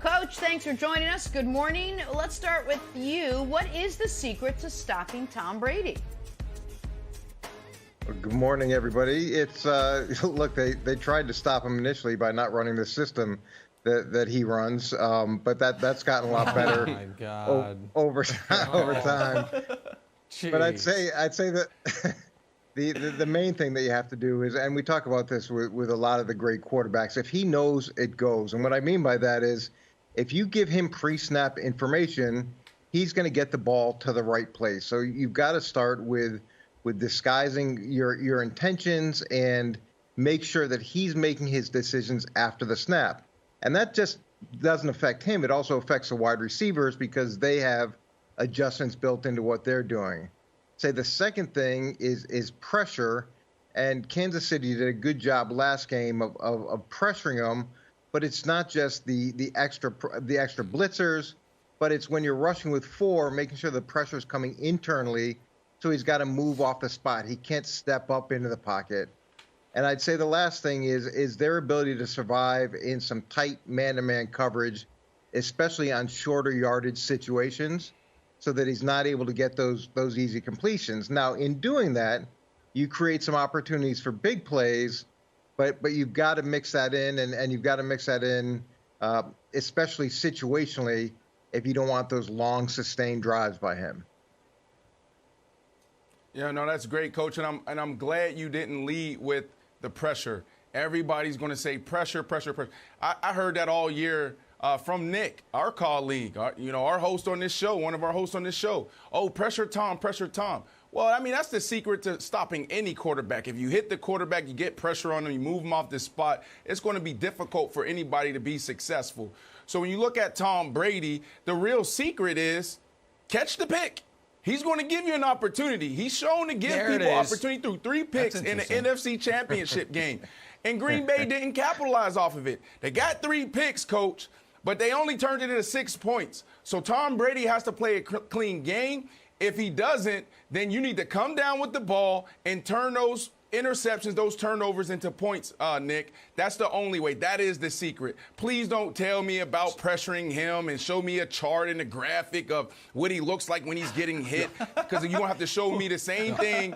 Coach, thanks for joining us. Good morning. Let's start with you. What is the secret to stopping Tom Brady? Good morning, everybody. It's look, they tried to stop him initially by not running the system that he runs, but that's gotten a lot better over time. But I'd say that the main thing that you have to do is, and we talk about this with a lot of the great quarterbacks, if he knows, it goes. And what I mean by that is, if you give him pre-snap information, he's going to get the ball to the right place. So you've got to start with disguising your intentions and make sure that he's making his decisions after the snap. And that just doesn't affect him. It also affects the wide receivers because they have adjustments built into what they're doing. Say the second thing is pressure, and Kansas City did a good job last game of pressuring them, but it's not just the extra blitzers, but it's when you're rushing with four, making sure the pressure is coming internally. So he's got to move off the spot. He can't step up into the pocket. And I'd say the last thing is their ability to survive in some tight man-to-man coverage, especially on shorter yardage situations, so that he's not able to get those easy completions. Now, in doing that, you create some opportunities for big plays, but you've got to mix that in, and you've got to mix that in, especially situationally, if you don't want those long, sustained drives by him. Yeah, no, that's great, Coach, and I'm glad you didn't lead with the pressure. Everybody's going to say pressure, pressure, pressure. I heard that all year from Nick, our colleague, our host on this show, one of our hosts on this show. Oh, pressure Tom, pressure Tom. Well, I mean, that's the secret to stopping any quarterback. If you hit the quarterback, you get pressure on them, you move them off the spot, it's going to be difficult for anybody to be successful. So when you look at Tom Brady, the real secret is catch the pick. He's going to give you an opportunity. He's shown to give people opportunity through 3 picks in the NFC Championship game. And Green Bay didn't capitalize off of it. They got 3 picks, Coach, but they only turned it into 6 points. So Tom Brady has to play a clean game. If he doesn't, then you need to come down with the ball and turn those interceptions, those turnovers into points, Nick. That's the only way. That is the secret. Please don't tell me about pressuring him and show me a chart and a graphic of what he looks like when he's getting hit, because you're going to have to show me the same thing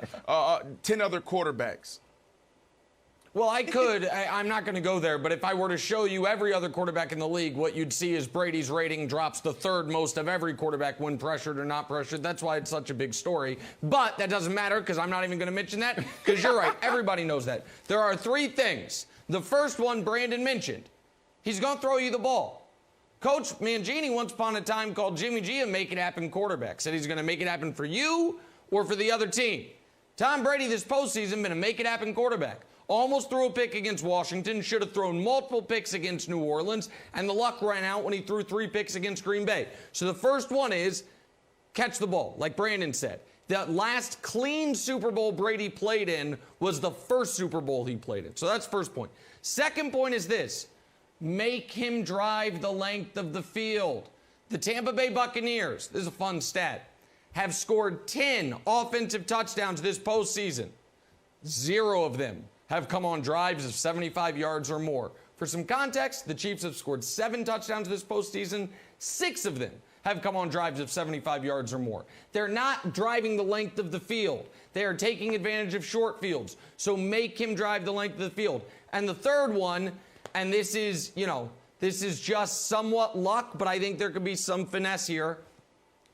10 other quarterbacks. Well, I'm not going to go there, but if I were to show you every other quarterback in the league, what you'd see is Brady's rating drops the 3rd most of every quarterback when pressured or not pressured. That's why it's such a big story. But that doesn't matter, because I'm not even going to mention that, because you're right. Everybody knows that. There are 3 things. The first one Brandon mentioned. He's going to throw you the ball. Coach Mangini once upon a time called Jimmy G a make-it-happen quarterback. Said he's going to make it happen for you or for the other team. Tom Brady this postseason been a make-it-happen quarterback. Almost threw a pick against Washington, should have thrown multiple picks against New Orleans, and the luck ran out when he threw 3 picks against Green Bay. So the first one is catch the ball, like Brandon said. The last clean Super Bowl Brady played in was the first Super Bowl he played in. So that's first point. Second point is this. Make him drive the length of the field. The Tampa Bay Buccaneers, this is a fun stat, have scored 10 offensive touchdowns this postseason. 0 of them have come on drives of 75 yards or more. For some context, the Chiefs have scored 7 touchdowns this postseason. 6 of them have come on drives of 75 yards or more. They're not driving the length of the field. They are taking advantage of short fields. So make him drive the length of the field. And the third one, and this is just somewhat luck, but I think there could be some finesse here.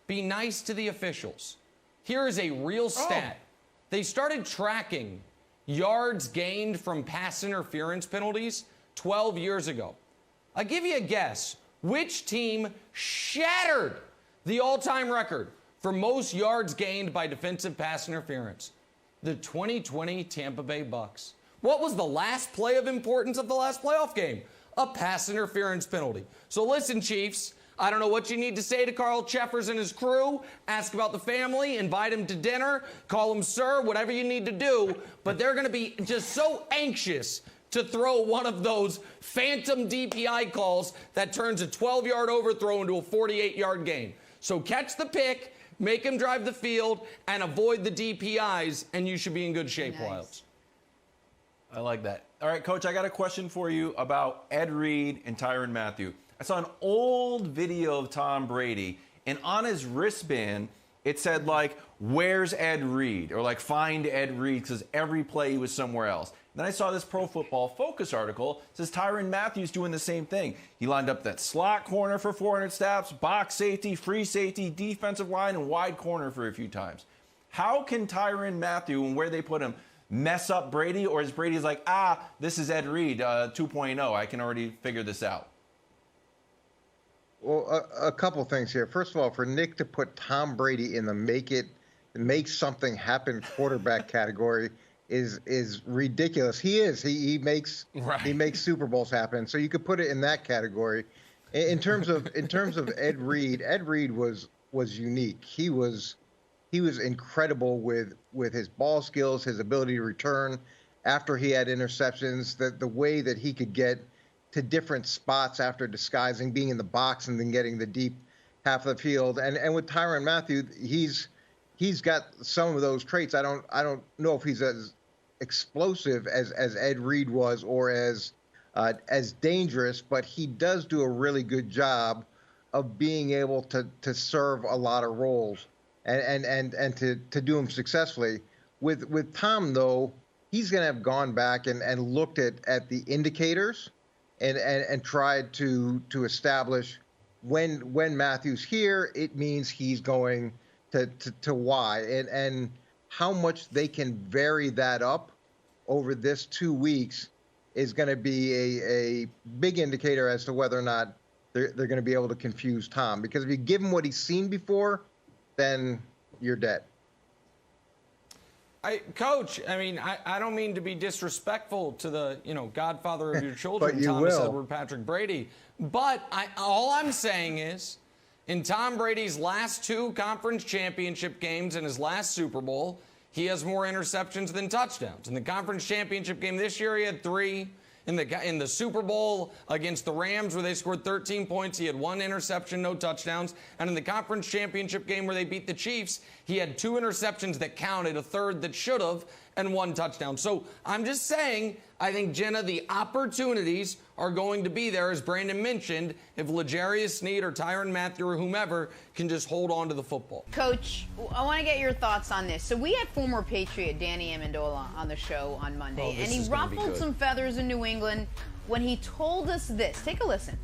Be nice to the officials. Here is a real stat. They started tracking yards gained from pass interference penalties 12 years ago. I'll give you a guess. Which team shattered the all-time record for most yards gained by defensive pass interference? The 2020 Tampa Bay Bucks. What was the last play of importance of the last playoff game? A pass interference penalty. So listen, Chiefs, I don't know what you need to say to Carl Cheffers and his crew. Ask about the family, invite him to dinner, call him sir, whatever you need to do. But they're going to be just so anxious to throw one of those phantom DPI calls that turns a 12-yard overthrow into a 48-yard gain. So catch the pick, make him drive the field, and avoid the DPIs, and you should be in good shape, nice. Wilds. I like that. All right, Coach, I got a question for you about Ed Reed and Tyron Mathieu. I saw an old video of Tom Brady, and on his wristband, it said, like, where's Ed Reed? Or, like, find Ed Reed, because every play he was somewhere else. And then I saw this Pro Football Focus article. It says Tyron Mathieu's doing the same thing. He lined up that slot corner for 400 snaps, box safety, free safety, defensive line, and wide corner for a few times. How can Tyron Mathieu and where they put him mess up Brady? Or is Brady's like, this is Ed Reed 2.0. I can already figure this out. Well, a couple things here. First of all, for Nick to put Tom Brady in the make something happen quarterback category is ridiculous. He is. He makes Super Bowls happen. So you could put it in that category. In terms of Ed Reed was unique. He was incredible with his ball skills, his ability to return after he had interceptions, the way that he could get to different spots after disguising, being in the box and then getting the deep half of the field. And with Tyron Mathieu, he's got some of those traits. I don't know if he's as explosive as Ed Reed was or as dangerous, but he does do a really good job of being able to serve a lot of roles and to do them successfully. With Tom, though, he's going to have gone back and looked at the indicators and tried to establish when Matthew's here, it means he's going to Y, and how much they can vary that up over this 2 weeks is going to be a big indicator as to whether or not they're going to be able to confuse Tom. Because if you give him what he's seen before, then you're dead. Coach, I mean, I don't mean to be disrespectful to the, godfather of your children, But you Thomas will. Edward Patrick Brady. But all I'm saying is, in Tom Brady's last 2 conference championship games and his last Super Bowl, he has more interceptions than touchdowns. In the conference championship game this year, he had 3. In the Super Bowl against the Rams, where they scored 13 points, he had 1 interception, no touchdowns. And in the conference championship game where they beat the Chiefs, he had 2 interceptions that counted, a third that should have, and 1 touchdown. So I'm just saying, I think, Jenna, the opportunities are going to be there, as Brandon mentioned, if L'Jarius Sneed or Tyron Mathieu or whomever can just hold on to the football. Coach, I want to get your thoughts on this. So we had former Patriot Danny Amendola on the show on Monday, and he ruffled some feathers in New England when he told us this. Take a listen.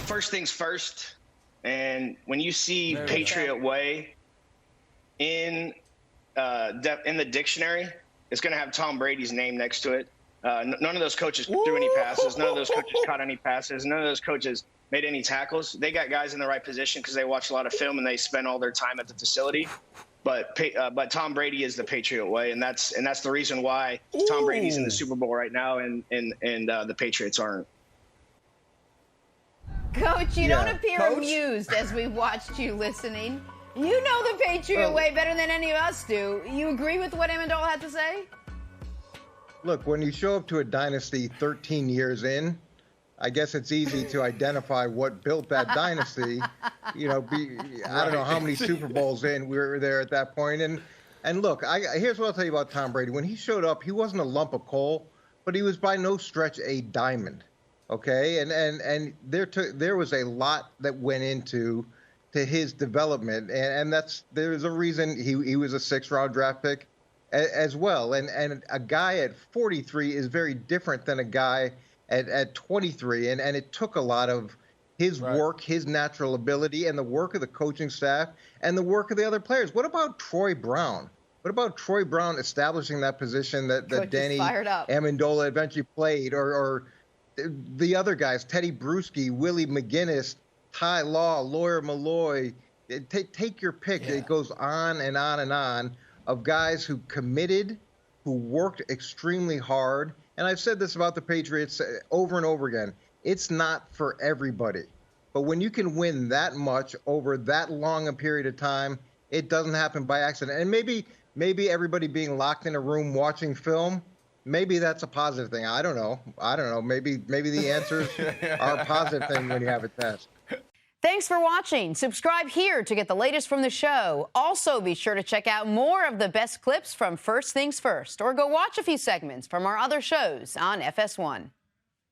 First things first, and when you see Patriot Way in the dictionary, it's going to have Tom Brady's name next to it. None of those coaches threw any passes. None of those coaches caught any passes. None of those coaches made any tackles. They got guys in the right position because they watch a lot of film and they spend all their time at the facility. But Tom Brady is the Patriot Way, and that's the reason why Tom Brady's in the Super Bowl right now, and the Patriots aren't. Coach, you don't appear amused as we watched you listening. You know the Patriot Way better than any of us do. You agree with what Amendola had to say? Look, when you show up to a dynasty 13 years in, I guess it's easy to identify what built that dynasty. I don't know how many Super Bowls in we were there at that point. And look, here's what I'll tell you about Tom Brady. When he showed up, he wasn't a lump of coal, but he was by no stretch a diamond. Okay, and there was a lot that went into his development, and there's a reason he was a 6th-round draft pick as well. And a guy at 43 is very different than a guy at 23, and it took a lot of his work, his natural ability, and the work of the coaching staff and the work of the other players. What about Troy Brown? What about Troy Brown establishing that position that Danny Amendola eventually played, or the other guys, Teddy Bruschi, Willie McGinnis, Ty Law, Lawyer Malloy? Take your pick. Yeah. It goes on and on and on of guys who committed, who worked extremely hard. And I've said this about the Patriots over and over again. It's not for everybody. But when you can win that much over that long a period of time, it doesn't happen by accident. And maybe everybody being locked in a room watching film, maybe that's a positive thing. I don't know. Maybe the answers are a positive thing when you have a test. Thanks for watching. Subscribe here to get the latest from the show. Also, be sure to check out more of the best clips from First Things First, or go watch a few segments from our other shows on FS1.